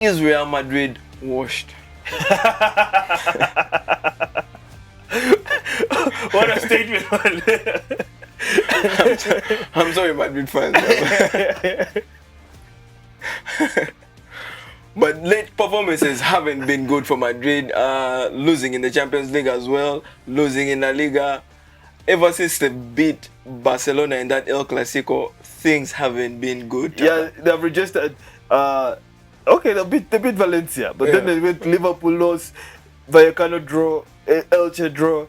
Is Real Madrid washed? What a statement, man. I'm sorry, Madrid fans. But late performances haven't been good for Madrid. Losing in the Champions League as well, losing in La Liga. Ever since they beat Barcelona in that El Clasico, things haven't been good. Yeah, they've registered. Okay, they beat Valencia, but then they went Liverpool lost, Vallecano draw, Elche draw.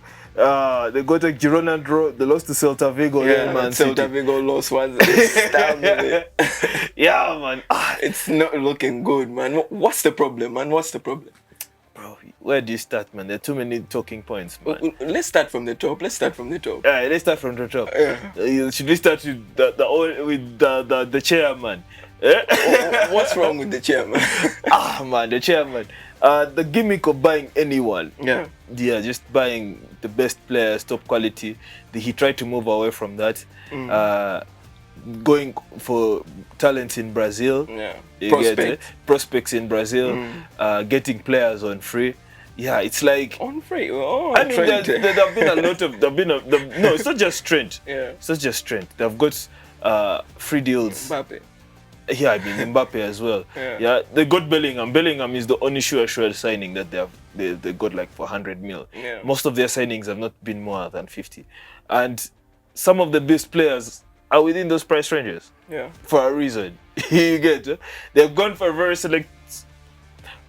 They got a Girona draw. They lost to Celta Vigo. Yeah, man. Celta Vigo lost was yeah, man. It's not looking good, man. What's the problem, man? What's the problem? Bro, where do you start, man? There are too many talking points, man. Let's start from the top. Let's start from the top. Should we start with the chairman? What's wrong with the chairman? Man, the chairman. The gimmick of buying anyone. Yeah, just buying the best players, top quality. He tried to move away from that. Going for talents in Brazil. Yeah, prospects in Brazil. Getting players on free. Yeah, it's like on free. Oh, I mean, there've been a lot of. No, it's not just Trent. Yeah, it's not just Trent. They've got free deals. Mbappe. Yeah, I mean Mbappe as well. Yeah, they got Bellingham. Bellingham is the only sure signing that they got like for 100 mil. Yeah. Most of their signings have not been more than 50, and some of the best players are within those price ranges. Yeah, for a reason. You get? They've gone for a very select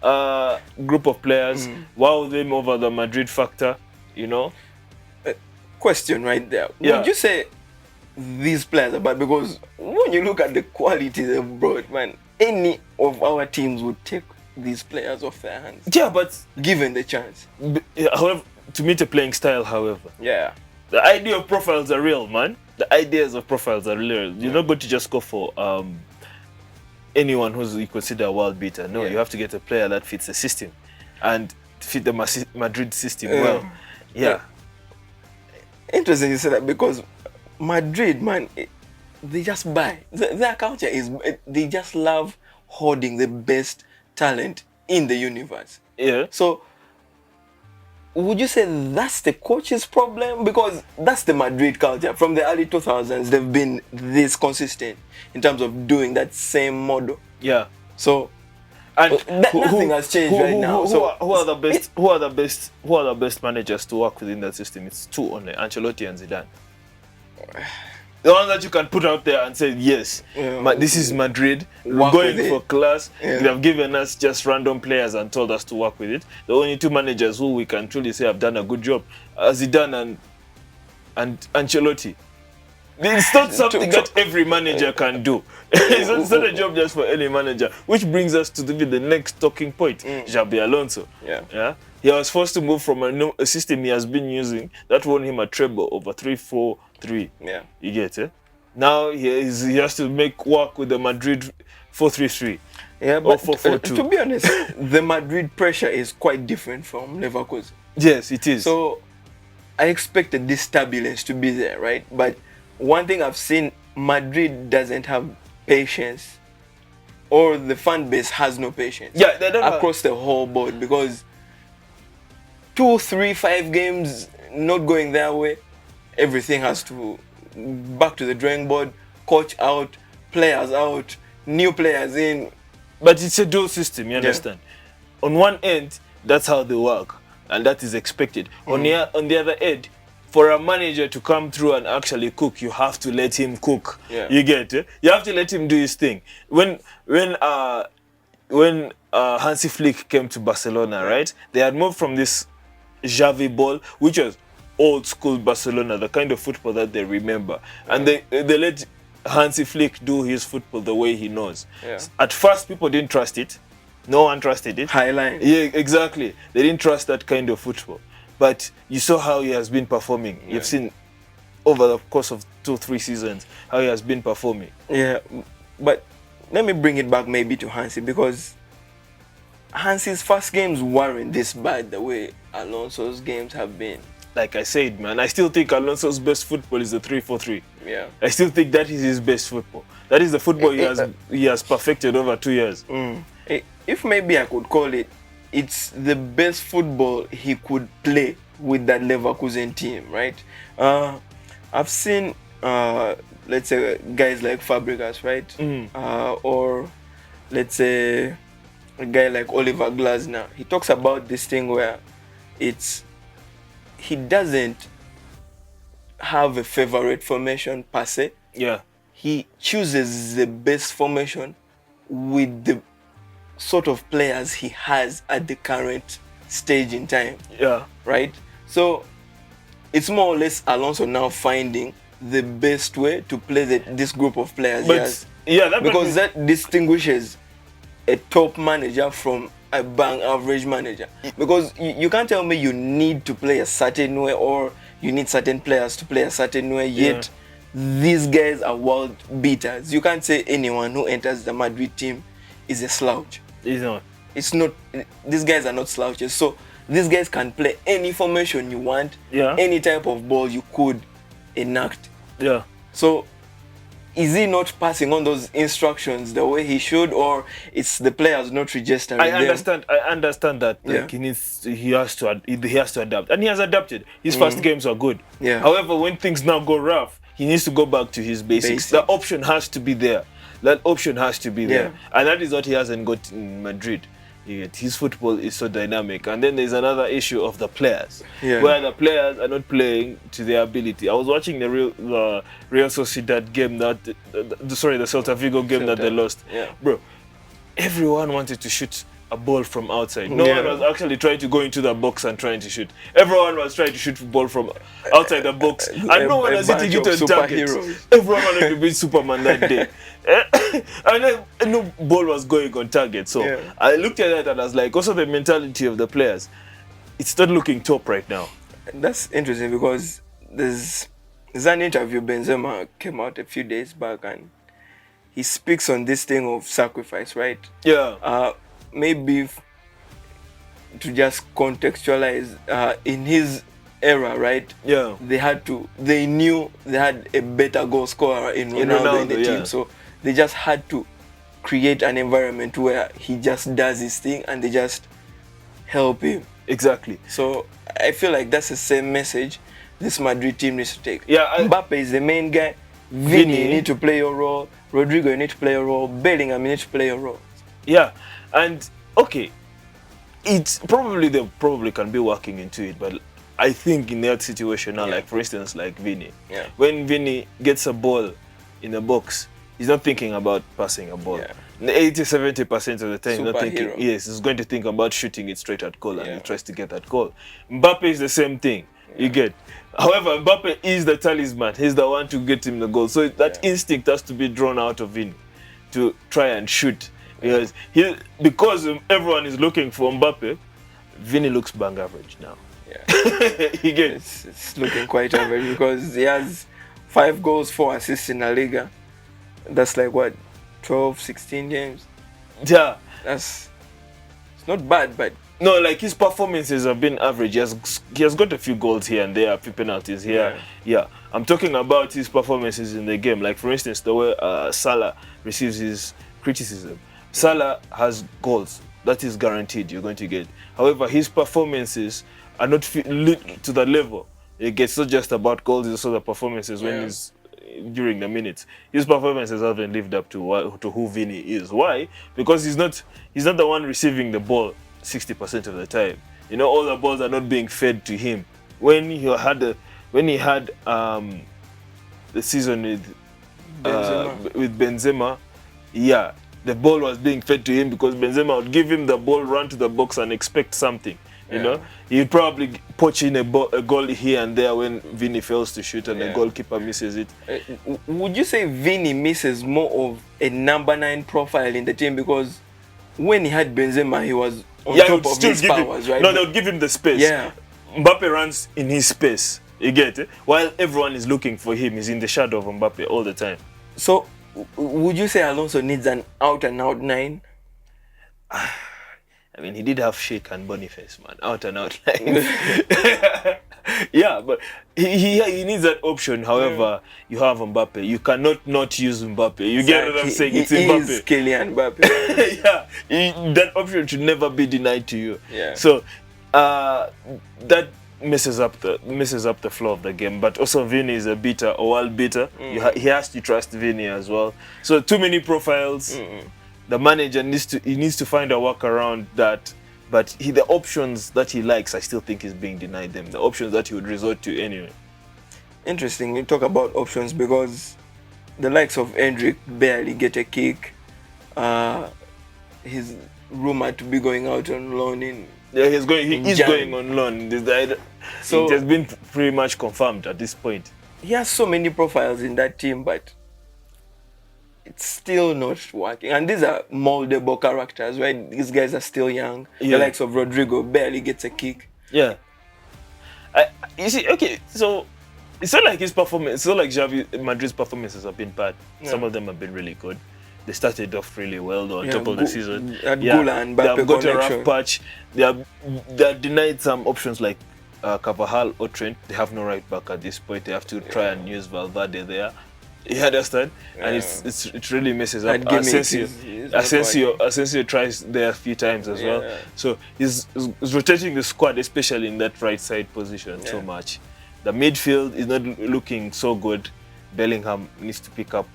group of players. Wow them over the Madrid factor. You know. Question right there. Yeah. Would you say these players are bad? Because when you look at the quality they've brought, man, any of our teams would take these players off their hands. Yeah, but given the chance. However, to meet a playing style, however. Yeah. The idea of profiles are real, man. The ideas of profiles are real. You're not going to just go for anyone who's you consider a world beater. No, you have to get a player that fits the system and fit the Madrid system well. Yeah. Interesting you say that, because Madrid, man, they just buy. Their culture is, they just love hoarding the best talent in the universe. Yeah. So, would you say that's the coach's problem? Because that's the Madrid culture. From the early 2000s, they've been this consistent in terms of doing that same model. Yeah. So, and nothing has changed right now. Who are the best managers to work within that system? It's two only: Ancelotti and Zidane. The one that you can put out there and say, yes, this is Madrid, we're going for class. They have given us just random players and told us to work with it. The only two managers who we can truly say have done a good job are Zidane and Ancelotti. It's not something that every manager can do. It's not a job just for any manager. Which brings us to the next talking point, Xabi Alonso. Yeah. He was forced to move from a system he has been using that won him a treble over 3-4-3. Yeah. You get it? Now he has to make work with the Madrid 4-3-3. Yeah, but 4-4-2. To be honest, the Madrid pressure is quite different from Leverkusen. Yes, it is. So I expected this turbulence to be there, right? But one thing I've seen, Madrid doesn't have patience, or the fan base has no patience. Yeah, they don't across the whole board, because 2, 3, 5 games not going their way, everything has to back to the drawing board. Coach out, players out, new players in. But it's a dual system, you understand? On one end, that's how they work, and that is expected. On the other end, for a manager to come through and actually cook, you have to let him cook. Yeah. You get it? You have to let him do his thing. When Hansi Flick came to Barcelona, right? They had moved from this Xavi ball, which was old school Barcelona, the kind of football that they remember. And they let Hansi Flick do his football the way he knows. Yeah. At first, people didn't trust it. No one trusted it. High line. Yeah, exactly. They didn't trust that kind of football. But you saw how he has been performing. Yeah. You've seen over the course of 2-3 seasons how he has been performing. Yeah, but let me bring it back maybe to Hansi, because Hansi's first games weren't this bad the way Alonso's games have been. Like I said, man, I still think Alonso's best football is the 3-4-3. Yeah. I still think that is his best football. That is the football he has perfected over 2 years. If maybe I could call it, it's the best football he could play with that Leverkusen team, right? I've seen, let's say, guys like Fabregas, right? Or let's say a guy like Oliver Glasner. He talks about this thing where he doesn't have a favorite formation per se. Yeah. He chooses the best formation with the sort of players he has at the current stage in time. Yeah. Right? So it's more or less Alonso now finding the best way to play this group of players. But because that distinguishes a top manager from a bang average manager. Because you can't tell me you need to play a certain way or you need certain players to play a certain way, yet these guys are world beaters. You can't say anyone who enters the Madrid team is a slouch. It's not. These guys are not slouches. So these guys can play any formation you want, any type of ball you could enact. Yeah. So is he not passing on those instructions the way he should, or it's the players not registering them? I understand that. Like he has to adapt, and he has adapted. His first games are good. Yeah. However, when things now go rough, he needs to go back to his basics. The option has to be there. That option has to be there, and that is what he hasn't got in Madrid. His football is so dynamic, and then there's another issue of the players, where the players are not playing to their ability. I was watching the Real Sociedad game the Celta Vigo game that they lost. Bro, everyone wanted to shoot a ball from outside. No one was actually trying to go into the box and trying to shoot. Everyone was trying to shoot ball from outside the box, and no one was hitting it on target. Everyone wanted to be Superman that day. And no ball was going on target. So I looked at that and I was like, also the mentality of the players, it's not looking top right now. That's interesting because there's an interview Benzema came out a few days back and he speaks on this thing of sacrifice, right? Yeah. Maybe to just contextualize, in his era, right? Yeah. They knew they had a better goal scorer in Ronaldo in the team, so they just had to create an environment where he just does his thing and they just help him. Exactly. So I feel like that's the same message this Madrid team needs to take. Yeah. Mbappe is the main guy. Vini, you need to play your role. Rodrigo, you need to play your role. Bellingham, you need to play your role. Yeah. And okay, they probably can be working into it, but I think in that situation now, like for instance, like Vini, when Vini gets a ball in the box, he's not thinking about passing a ball. 80-70% of the time, he's not thinking. Yes, he's going to think about shooting it straight at goal, and he tries to get that goal. Mbappe is the same thing. You get. However, Mbappe is the talisman. He's the one to get him the goal. So that instinct has to be drawn out of Vini to try and shoot. Because everyone is looking for Mbappe, Vini looks bang average now. He gets it's looking quite average because he has 5 goals, 4 assists in La Liga. That's like what, 12, 16 games? Yeah. It's not bad, but no, like his performances have been average. He has got a few goals here and there, a few penalties here. Yeah. I'm talking about his performances in the game. Like for instance, the way Salah receives his criticism. Salah has goals. That is guaranteed you're going to get. However, his performances are not to the level. It's not just about goals, it's also the performances when he's during the minutes. His performances haven't lived up to who Vini is. Why? Because he's not the one receiving the ball 60% of the time. All the balls are not being fed to him. When he had the season with Benzema, the ball was being fed to him because Benzema would give him the ball, run to the box and expect something. He'd probably poach in a goal here and there when Vini fails to shoot and the goalkeeper misses it. Would you say Vini misses more of a number 9 profile in the team? Because when he had Benzema, he was on top of his powers, right? No, they would give him the space. Mbappe runs in his space. You get it? While everyone is looking for him, he's in the shadow of Mbappe all the time. So, would you say Alonso needs an out-and-out 9? I mean, he did have Sheikh and Boniface, man. Out and out 9. Yeah, but he needs that option. However, you have Mbappe. You cannot not use Mbappe. You get what I'm saying? It's He Mbappe. is Kylian Mbappe. Yeah, that option should never be denied to you. Yeah. So that messes up the flow of the game. But also Vini is a beater, a world beater. He has to trust Vini as well. So too many profiles. The manager needs to find a workaround that. But the options that he likes, I still think he's being denied them. The options that he would resort to anyway. Interesting, you talk about options because the likes of Hendrik barely get a kick. He's rumored to be going out on loan in. Yeah, he's going on loan. So it has been pretty much confirmed at this point. He has so many profiles in that team, but it's still not working. And these are moldable characters, right? These guys are still young. Yeah. The likes of Rodrigo barely gets a kick. Yeah. You see, okay, so it's not like his performance, it's not like Xavi Madrid's performances have been bad. Yeah. Some of them have been really good. They started off really well on top of the season. Gula and they Mbappe have got a connection. rough patch. They are denied some options like Carvajal or Trent. They have no right back at this point. They have to try and use Valverde there. You understand? And it really messes up. Asensio tries there a few times as well. So he's rotating the squad, especially in that right side position, so much. The midfield is not looking so good. Bellingham needs to pick up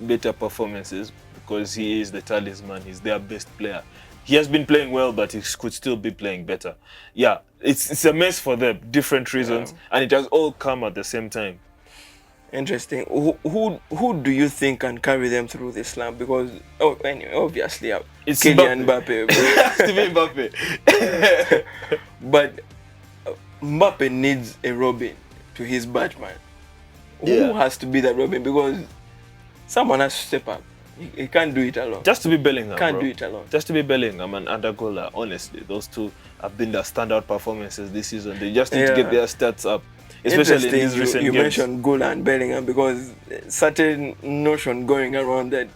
better performances because he is the talisman. He's their best player. He has been playing well, but he could still be playing better. Yeah, it's a mess for them, different reasons, and it has all come at the same time. Interesting. Who do you think can carry them through this slump? Because anyway, obviously, it's Kylian Mbappe. Steven Mbappe. But Mbappe needs a Robin to his Batman. Who has to be that Robin? Because someone has to step up. He can't do it alone. Just to be Bellingham, Can't do it alone. Just to be Bellingham and Andagola, honestly, those two have been the standout performances this season. They just need to get their stats up. Especially in these recent you games. mentioned Gula and Bellingham because certain notion going around that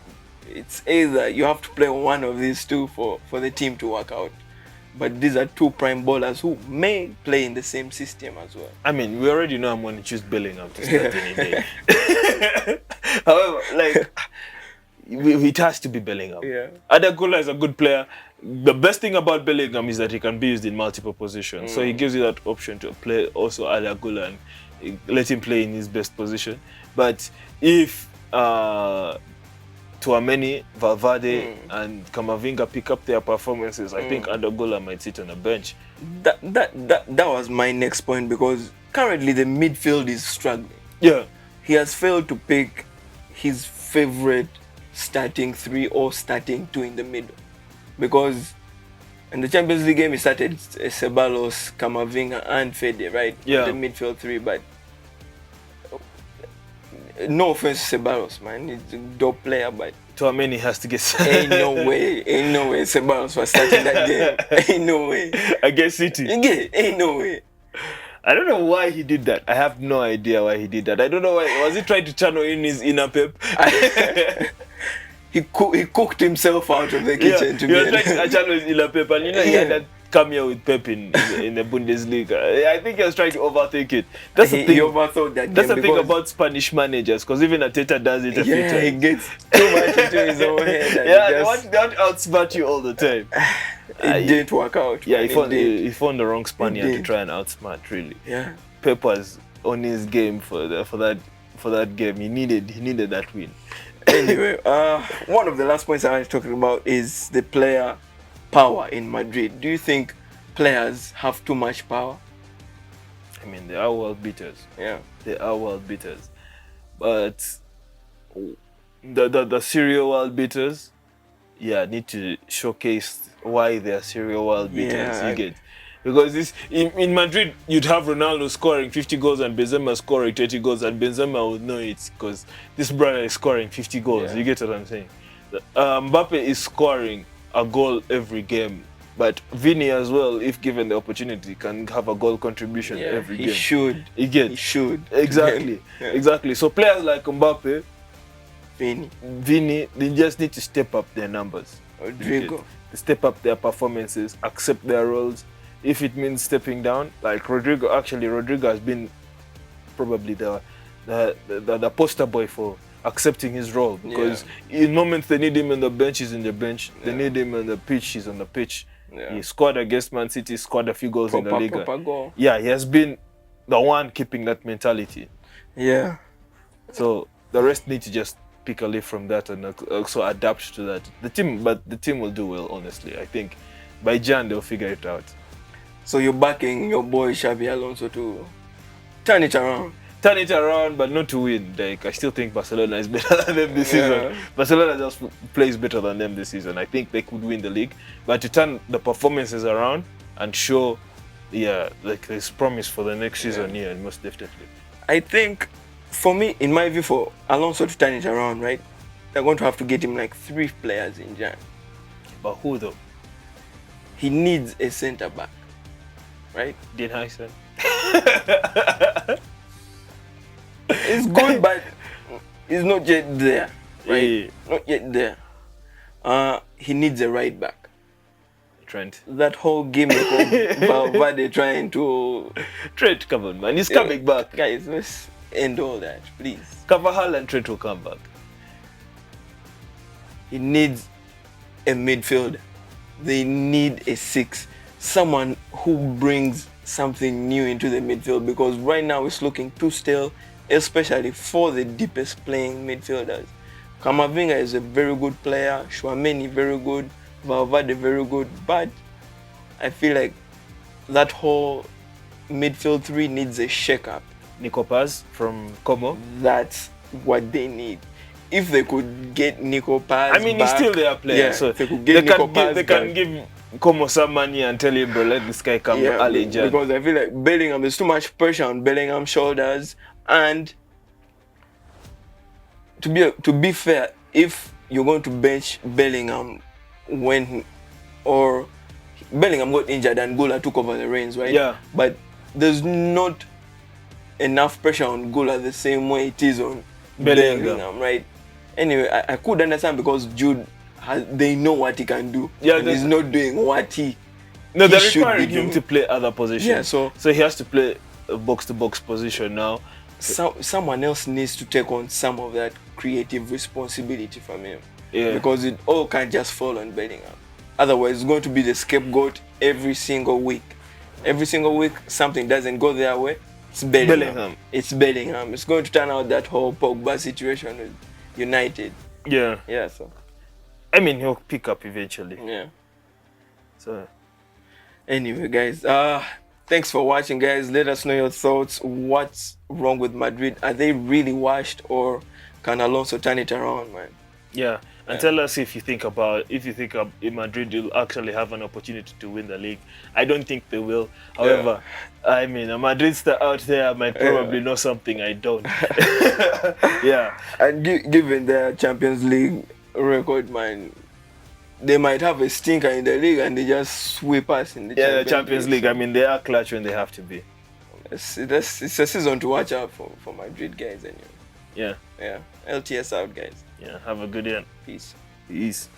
it's either you have to play one of these two for the team to work out. But these are two prime bowlers who may play in the same system as well. I mean, we already know I'm going to choose Bellingham to start any day. However, it has to be Bellingham. Yeah. Adagula is a good player. The best thing about Bellingham is that he can be used in multiple positions. So he gives you that option to play also Adagula and let him play in his best position. But if Tchouaméni, Valverde and Camavinga pick up their performances, I think Adagula might sit on a bench. That was my next point because currently the midfield is struggling. Yeah. He has failed to pick his favorite starting three or starting two in the middle. Because in the Champions League game, he started Ceballos, Camavinga, and Fede, right? Yeah. The midfield three, but no offense to Ceballos, man. He's a dope player, but Tchouaméni has to get. ain't no way Ceballos was starting that game. Ain't no way. Against City. Ain't no way. I don't know why he did that. I have no idea why he did that. I don't know why. Was he trying to channel in his inner Pep? He cooked himself out of the kitchen to he was be trying to channel his inner Pep, and he had that cameo with Pep in the Bundesliga. I think he was trying to overthake it. That's the thing. He overthought that That's game the thing about Spanish managers, because even Arteta does it a few times. he gets too much into his own head. They want to outsmart you all the time. It didn't work out. Yeah, man. he found the wrong Spaniard to try and outsmart. Really. Yeah. Pep was on his game for that game. He needed that win. Anyway, one of the last points I was talking about is the player power in Madrid. Do you think players have too much power? I mean, they are world beaters. Yeah. They are world beaters. But the serial world beaters, need to showcase why they are serial world beaters. Yeah, you get? Because in Madrid, you'd have Ronaldo scoring 50 goals and Benzema scoring 30 goals, and Benzema would know it because this brother is scoring 50 goals. Yeah. You get what I'm saying? Mbappe is scoring a goal every game, but Vini as well, if given the opportunity, can have a goal contribution every game. He should. You get? He should. Exactly. Exactly. So players like Mbappe, Vini, they just need to step up their numbers. Rodrigo. Step up their performances, accept their roles, if it means stepping down, like Rodrigo has been probably the poster boy for accepting his role, because in moments they need him on the bench, he's in the bench. They need him on the pitch, he's on the pitch. He scored against Man City, scored a few goals in the league. Goal. Yeah, he has been the one keeping that mentality. Yeah. So the rest need to just pick a leaf from that and also adapt to that. The team will do well, honestly. I think by Jan they'll figure it out. So you're backing your boy Xabi Alonso to turn it around. Turn it around, but not to win. Like, I still think Barcelona is better than them this season. Barcelona just plays better than them this season. I think they could win the league, but to turn the performances around and show, like there's promise for the next season. Yeah, most definitely. I think, for me, in my view, for Alonso to turn it around, right, they're going to have to get him like 3 players in Jan. But who though? He needs a centre back, right? Dean Hyson. It's good, but it's not yet there, right? Yeah. Not yet there. He needs a right back. Trent. That whole gimmick of Valverde trying to... Trent, come on, man. He's coming back. Guys, let's end all that, please. Carvajal and Trent will come back. He needs a midfielder. They need a 6. Someone who brings something new into the midfield, because right now it's looking too stale, especially for the deepest playing midfielders. Camavinga is a very good player, Tchouaméni very good, Valverde very good, but I feel like that whole midfield 3 needs a shake-up. Nico Paz from Como. That's what they need. If they could get Nico Paz I mean, back, he's still their player, yeah, so they could get Nico Paz they can give Como some money and tell him, bro, let this guy come early in Jan. Because I feel like Bellingham, there's too much pressure on Bellingham's shoulders, and to be fair, if you're going to bench Bellingham Bellingham got injured and Gula took over the reins, right? Yeah. But there's not enough pressure on Gula the same way it is on Bellingham, right? Anyway, I could understand, because Jude they know what he can do. Yeah, and he's not doing what he they're should requiring be him doing. to play other positions. Yeah, so he has to play a box-to-box position now. Someone else needs to take on some of that creative responsibility from him. Yeah. Because it all can't just fall on Bellingham. Otherwise, it's going to be the scapegoat every single week. Every single week, something doesn't go their way. It's Bellingham. It's Bellingham. It's going to turn out that whole Pogba situation with United. Yeah. Yeah, so. I mean, he'll pick up eventually. Yeah. So. Anyway, guys, thanks for watching, guys. Let us know your thoughts. What's wrong with Madrid? Are they really washed, or can Alonso turn it around, man? Yeah. And tell us if you think Madrid will actually have an opportunity to win the league. I don't think they will. However, I mean, a Madrid star out there might probably know something I don't. Yeah. And given their Champions League record, man, they might have a stinker in the league and they just sweep us in the Champions League. I mean, they are clutch when they have to be. It's a season to watch out for Madrid, guys. Anyway. Yeah. Yeah. LTS out, guys. Yeah. Have a good one. Peace. Peace.